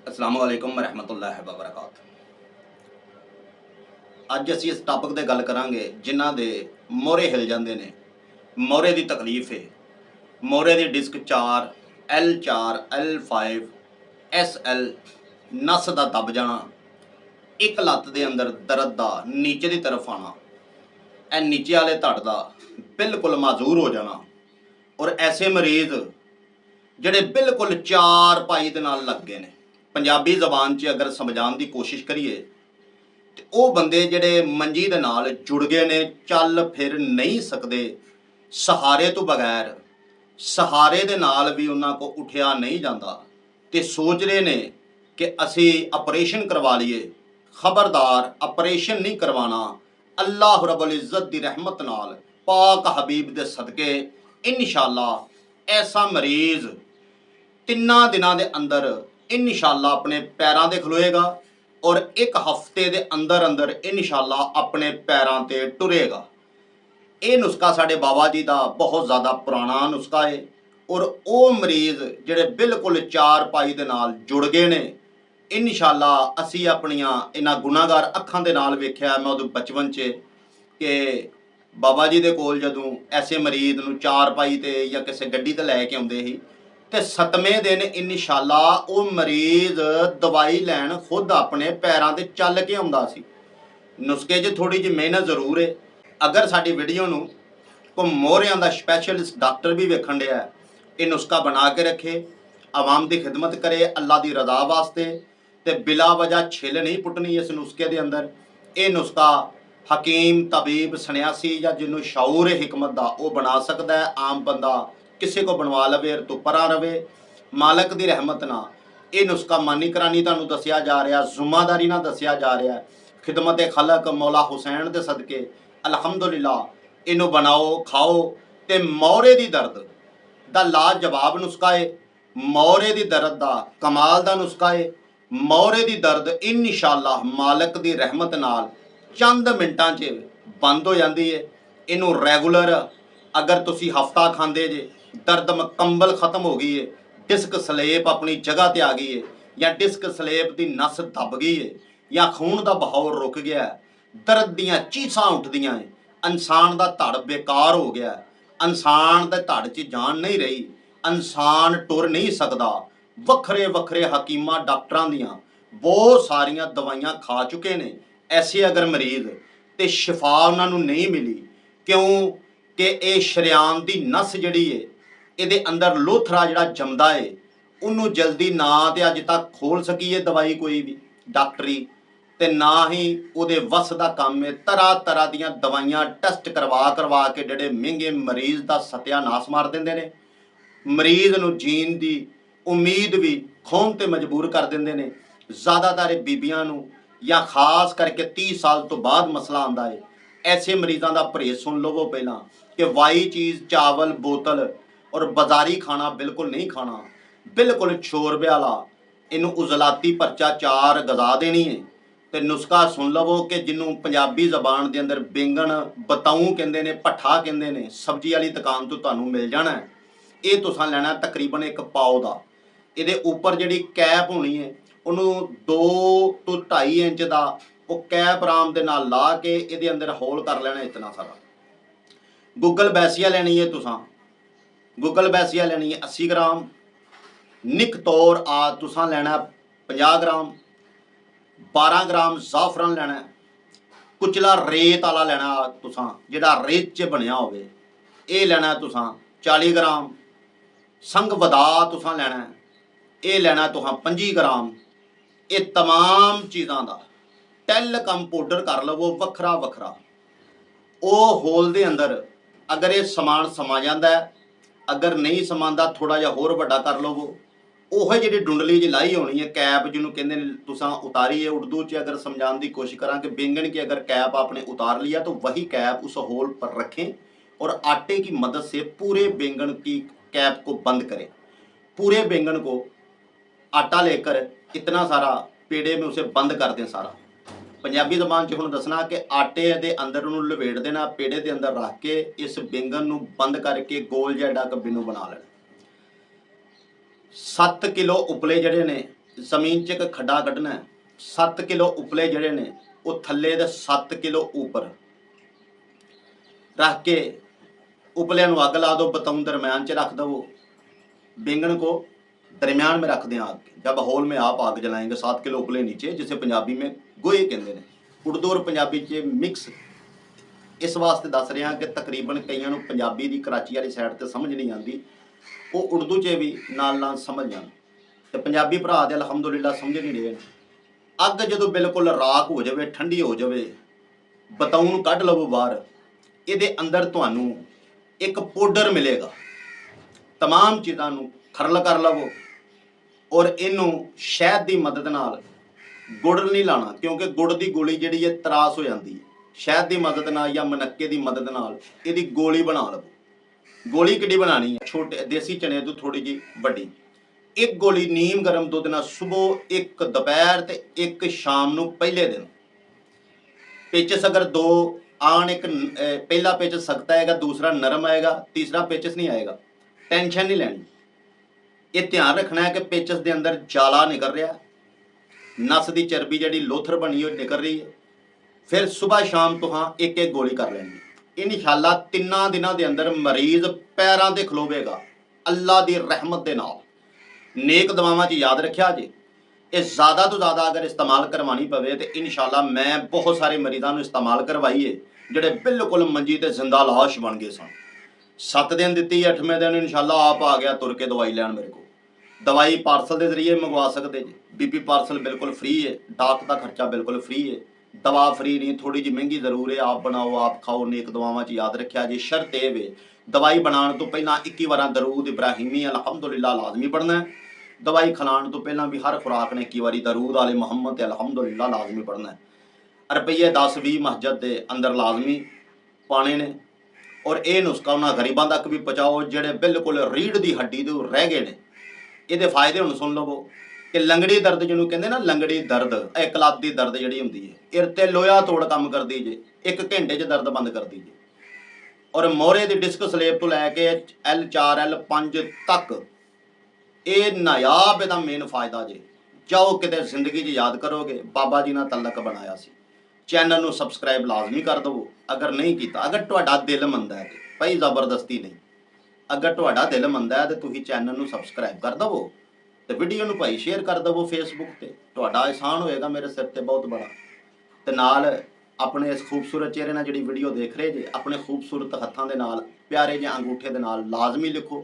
अस्सलामु अलैकुम वरहमतुल्लाहि वबरकातुह। ਅੱਜ ਅਸੀਂ ਇਸ ਟਾਪਿਕ ਤੇ ਗੱਲ ਕਰਾਂਗੇ ਜਿਨ੍ਹਾਂ ਦੇ ਮੋਹਰੇ ਹਿਲ ਜਾਂਦੇ ਨੇ। ਮੋਹਰੇ ਦੀ ਤਕਲੀਫ ਹੈ। ਮੋਹਰੇ ਦੀ ਡਿਸਕ 4 L4 L5 SL ਨਸ ਦਾ ਦਬ ਜਾਣਾ, ਇੱਕ ਲੱਤ ਦੇ ਅੰਦਰ ਦਰਦ ਦਾ ਨੀਚੇ ਦੀ ਤਰਫ ਆਣਾ, ਇਹ ਨੀਚੇ ਵਾਲੇ ਧੜ ਦਾ ਬਿਲਕੁਲ ਮਾਜ਼ੂਰ ਹੋ ਜਾਣਾ। ਔਰ ਐਸੇ ਮਰੀਜ਼ ਜਿਹੜੇ ਬਿਲਕੁਲ ਚਾਰ ਪਾਈ ਦੇ ਨਾਲ ਲੱਗ ਗਏ ਨੇ। ਪੰਜਾਬੀ ਜ਼ਬਾਨ 'ਚ ਅਗਰ ਸਮਝਾਉਣ ਦੀ ਕੋਸ਼ਿਸ਼ ਕਰੀਏ ਤੇ ਉਹ ਬੰਦੇ ਜਿਹੜੇ ਮੰਜੀ ਦੇ ਨਾਲ ਜੁੜ ਗਏ ਨੇ, ਚੱਲ ਫਿਰ ਨਹੀਂ ਸਕਦੇ, ਸਹਾਰੇ ਤੋਂ ਬਗੈਰ, ਸਹਾਰੇ ਦੇ ਨਾਲ ਵੀ ਉਹਨਾਂ ਕੋ ਉਠਿਆ ਨਹੀਂ ਜਾਂਦਾ ਤੇ ਸੋਚ ਰਹੇ ਨੇ ਕਿ ਅਸੀਂ ਆਪਰੇਸ਼ਨ ਕਰਵਾ ਲਈਏ। ਖਬਰਦਾਰ, ਆਪਰੇਸ਼ਨ ਨਹੀਂ ਕਰਵਾਉਣਾ। ਅੱਲਾਹ ਰब्बुल इज़्ज़त ਦੀ ਰਹਿਮਤ ਨਾਲ, ਪਾਕ ਹਬੀਬ ਦੇ ਸਦਕੇ इंशाअल्लाह ऐसा मरीज़ 3 ਦਿਨਾਂ ਦੇ ਅੰਦਰ इंशाअल्लाह ਆਪਣੇ ਪੈਰਾਂ ਤੇ ਖਲੋਏਗਾ और 1 ਹਫ਼ਤੇ ਦੇ ਅੰਦਰ ਅੰਦਰ इंशाअल्लाह ਆਪਣੇ ਪੈਰਾਂ ਤੇ ਟੁਰੇਗਾ। ਇਹ ਨੁਸਖਾ ਸਾਡੇ ਬਾਬਾ ਜੀ ਦਾ ਬਹੁਤ ਜ਼ਿਆਦਾ ਪੁਰਾਣਾ ਨੁਸਖਾ ਹੈ और ਉਹ ਮਰੀਜ਼ ਜਿਹੜੇ ਬਿਲਕੁਲ ਚਾਰ ਪਾਈ ਦੇ ਨਾਲ ਜੁੜ ਗਏ ਨੇ, इंशाअल्लाह ਅਸੀਂ ਆਪਣੀਆਂ ਇਹਨਾਂ ਗੁਨਾਹਗਾਰ ਅੱਖਾਂ ਦੇ ਨਾਲ ਵੇਖਿਆ। ਮੈਂ ਉਦੋਂ ਬਚਪਨ 'ਚ ਕਿ ਬਾਬਾ ਜੀ ਦੇ ਕੋਲ ਜਦੋਂ ਐਸੇ ਮਰੀਜ਼ ਨੂੰ ਚਾਰ ਪਾਈ ਤੇ ਜਾਂ ਕਿਸੇ ਗੱਡੀ ਤੇ ਲੈ ਕੇ ਆਉਂਦੇ ਸੀ ਤੇ 7ਵੇਂ ਦਿਨ इंशाअल्लाह ਉਹ ਮਰੀਜ਼ ਦਵਾਈ ਲੈਣ ਖੁਦ ਆਪਣੇ ਪੈਰਾਂ ਤੇ ਚੱਲ ਕੇ ਆਉਂਦਾ ਸੀ। ਨੁਸਖੇ 'ਚ ਥੋੜੀ ਜਿਹੀ ਮਿਹਨਤ ਜ਼ਰੂਰ ਹੈ। ਅਗਰ ਸਾਡੀ ਵੀਡੀਓ ਨੂੰ ਕੋਈ ਮੋਹਰਿਆਂ ਦਾ ਸਪੈਸ਼ਲਿਸਟ ਡਾਕਟਰ ਵੀ ਵੇਖਣ ਡਿਆ, ਇਹ ਨੁਸਖਾ ਬਣਾ ਕੇ ਰੱਖੇ, ਆਵਾਮ ਦੀ ਖਿਦਮਤ करे अल्लाह ਦੀ रज़ा वास्ते, ਤੇ बिला वजह छिल नहीं पुटनी इस नुस्खे के अंदर। ये नुस्खा हकीम तबीब सन्यासी या जिन्हों शऊर हिकमत का वो बना सकता है। आम बंदा किसी को बनवा लवे तो परा रवे। मालक की रहमत ना ये नुस्खा मानी करानी तुहानूं दसिया जा रहा, जुम्मेदारी ना दसिया जा रहा। खिदमत खलक मौला हुसैन के सदके अलहमदुलिल्लाह इनू बनाओ, खाओ ते मोहरे की दर्द का लाजवाब नुस्खा है। मोहरे की दर्द का कमाल का नुस्खा है। मोहरे की दर्द इंशाअल्लाह मालक की रहमत नाल चंद मिनटां 'च बंद हो जाती है। इनू रैगूलर अगर तुसी हफ्ता खांदे जे, दर्द मुकम्मल खत्म हो गई है, डिस्क स्लेप अपनी जगह ते आ गई है, या डिस्क स्लेप की नस दब गई है, या खून का बहाव रुक गया है, दर्द दियाँ चीसां उठदियां है, इंसान का धड़ बेकार हो गया, इंसान के धड़ च जान नहीं रही, इंसान टुर नहीं सकता। वक्रे वक्रे हकीमां डॉक्टरां दियां बहुत सारियां दवाइयां खा चुके ने ऐसे अगर मरीज़ तो शिफा उन्होंने नहीं मिली। क्यों कि ये शरियान की नस जिहड़ी है, ये अंदर लोथरा जिहड़ा जमदा है, उन्होंने जल्दी ना तो अज तक खोल सकी है दवाई कोई भी डॉक्टरी, ते ना ही उहदे वस का काम है। तरह तरह दियां दवाइयां टेस्ट करवा करवा के जिहड़े महंगे मरीज़ का सत्यानाश मार देंदे ने, मरीज़ नूं जीण दी उम्मीद भी खोन ते मजबूर कर देंदे ने। ज़्यादातर बीबियां नूं या खास करके 30 साल तो बाद मसला आंदा है। ऐसे मरीज़ों का परहेज सुन लवो पहला कि वाई चीज़ चावल बोतल और बाजारी खाना बिल्कुल नहीं खाना, बिल्कुल शोरबे वाला। इनू उजलाती परचा 4 गजा देनी है। तो नुस्खा सुन लवो कि जिन्हों पंजाबी जबान के अंदर बेंगन बताऊँ कहते हैं, भट्ठा कहते हैं, सब्जी वाली दुकान तो तुहानूं मिल जाना है। ये तुसां लैना तकरीबन 1 पाव का। ये उपर जी कैप होनी है, उन्होंने 2 तो 2.5 इंच का वो कैप आराम के नाल ला के ये अंदर होल कर लेना इतना सारा। गूगल बैसिया लेनी है तुसां, गूगल बैसिया लेनी है 80 ग्राम। निक तौर आ तुसां लेना 50 ग्राम। 12 ग्राम जाफरान लेना है। कुचला रेत वाला लेना तुसां, जिहड़ा रेत च बनिया होवे, ये लेना तुसां 40 ग्राम। संग वदा तुसां लेना है, ये लेना तुहां 25 ग्राम। ये तमाम चीज़ों का टैल कम पाउडर कर लवो वखरा वखरा। वो होल दे अंदर अगर ये समान समा जाता है, अगर नहीं समांदा थोड़ा जिहा होर वड्डा कर लवो। ओह जी डुंडली जी लाई होनी है कैप, जिन्होंने कहते हैं तुसां उतारी है। उर्दू च अगर समझाने की कोशिश करा कि बेंगन की अगर कैप आपने उतार लिया तो वही कैप उस होल पर रखें और आटे की मदद से पूरे बेंगन की कैप को बंद करें। पूरे बेंगन को आटा लेकर इतना सारा पेड़े में उसे बंद कर दें सारा। पंजाबी जबान च हुण दसना कि आटे के अंदर उन्होंने लवेट देना, पेड़े के अंदर रख के इस बेंगन नूं बंद करके गोल जिहा बिनू बना लेना। 7 किलो उपले जिहड़े ने ਜ਼ਮੀਨ 'ਚ ਇੱਕ ਖੱਡਾ ਕੱਢਣਾ ਹੈ, 7 ਕਿਲੋ ਉਪਲੇ ਜਿਹੜੇ ਨੇ ਉਹ ਥੱਲੇ ਦੇ 7 ਕਿਲੋ ਉੱਪਰ रख के उपलिया आग ला दो, बताऊँ दरम्यान च रख दो, बेंगन को दरम्यान में रख दें आग के। जब होल में आप आग जलाएंगे 7 किलो उपले नीचे, जिसे पंजाबी में गोए कहते हैं, उर्दू और पंजाबी च मिक्स इस वास्ते दस रहा कि तकरीबन कईयां नूं पंजाबी की कराची वाली साइड तो समझ नहीं आती, वो उर्दू च भी नाल नाल समझ जान, तो पंजाबी भरा दे अलहमदुलिल्लाह समझ नहीं रहे। अग जो बिल्कुल राख हो जाए, ठंडी हो जाए, बताऊँ कढ़ लवो बाहर, ਇਹਦੇ अंदर ਤੁਹਾਨੂੰ एक पाउडर मिलेगा, तमाम चीज़ों ਨੂੰ खरल कर लवो और इनू शहद की मदद नाल, गुड़ नहीं लाना क्योंकि गुड़ की गोली जी है तरास हो जाती है, शहद की मदद नाल या मनक्के की मदद नाल इसकी गोली बना लवो। गोली किड्डी बनानी है, छोटे देसी चने तो थोड़ी जी बड़ी, एक गोली नीम गर्म दुध नाल सुबह, एक दोपहर ते एक शाम नू पहले दिन। पेचस अगर दो आन, एक पहला पेचस सख्त आएगा, दूसरा नरम आएगा, तीसरा पेचस नहीं आएगा, टेंशन नहीं लैनी। ये ध्यान रखना है कि पेचस के अंदर जाला निकल रहा, नस की चर्बी जी लोथर बनी हुई निकल रही है। फिर सुबह शाम तो हाँ एक एक गोली कर लेनी। इंशाअल्लाह 3 दिनों के अंदर मरीज पैरों से खलोवेगा अल्लाह की रहमत के नाल। नेक दुआवां च याद रखिया जी, ये ज़्यादा तो ज़्यादा अगर इस्तेमाल करवानी पवे तो इंशाअल्लाह मैं बहुत सारे मरीजों को इस्तेमाल करवाई है जोड़े बिल्कुल मंजी ते जिंदा लाश बन गए सन। 7 दिन दी, 8वें दिन इंशाअल्लाह आप आ गया तुर के दवाई लैन मेरे को। दवाई पार्सल के जरिए मंगवा सकते जी, बीपी पार्सल बिल्कुल फ्री है, डाक का खर्चा बिल्कुल फ्री है, दवा फ्री नहीं, थोड़ी जी महंगी जरूर है। आप बनाओ, आप खाओ, नेक दुआवां च याद रखिया जी। शर्त यह वे दवाई बनाने तो पहला 21 बार दरूद इब्राहिमी अलहमदुलिल्लाह लाजमी पढ़ना है। दवाई खिलाने तो पहला भी हर खुराक ने 21 बार दरूद आले मुहम्मद अलहमदुलिल्लाह लाजमी पढ़ना है। रुपये 10-20 मस्जिद के अंदर लाजमी पाने ने। और ये नुस्खा उन्होंने गरीबों तक भी पहुँचाओ जोड़े बिल्कुल रीढ़ की हड्डी तो रह गए हैं। ये फायदे हुण सुन लवो कि लंगड़ी दर्द जिन्होंने कहते ना, लंगड़ी दर्द, एक लत्त की दर्द जी होंगी है, इरते लोया तोड़ काम कर दी जे, 1 घंटे च दर्द बंद कर दी जे। और मोहरे की डिस्क स्लेब तो लैके L4 L5 तक ये नायाब इहदा मेन फायदा जे। जाओ किते जिंदगी च याद करोगे बाबा जी ने तलक बनाया सी। चैनल नूं सबसक्राइब लाजमी कर दवो अगर नहीं किया। अगर तुहाडा दिल मंदा है भाई, जबरदस्ती नहीं, अगर तुहाडा दिल मंदा है तो तुसीं चैनल नूं सबसक्राइब कर दवो तो वीडियो नूं भाई शेयर कर दवो फेसबुक ते, तुहाडा एहसान होएगा मेरे सिर ते बहुत बड़ा। ते नाल अपने इस खूबसूरत चेहरे नाल जिहड़ी वीडियो देख रहे जे, अपने खूबसूरत हत्थां दे नाल प्यारे जे अंगूठे दे नाल लाजमी लिखो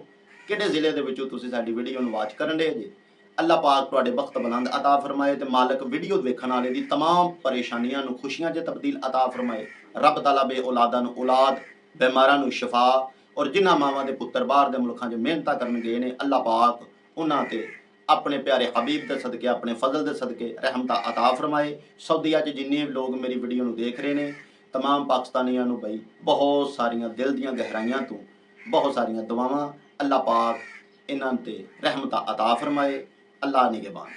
किहड़े जिले दे विचों तुसीं साडी वीडियो नूं वाच करन डे जे। अल्लाह पाक तुहाडे वक्त बुलंद अता फरमाए ते मालक वीडियो देखण वाले दी तमाम परेशानियां नूं खुशियां च तब्दील अता फरमाए। रब ताला बे औलादां नूं औलाद, बीमारां नूं शिफा, और जिन्हां मावां दे पुत्तर बाहर दे मुल्कां 'च मेहनतां करन गए ने, अल्लाह पाक उन्हां ते अपने प्यारे हबीब के सदके, अपने फजल के सदके रहमत अता फरमाए। सऊदीया च जिन्ने भी लोग मेरी वीडियो नूं देख रहे हैं, तमाम पाकिस्तानियों नूं बई बहुत सारियां दिल दीयां गहराइयां तो बहुत सारियां दुआवां। अल्लाह पाक इन्हां ते रहमत अता फरमाए। अल्लाह निगहबान।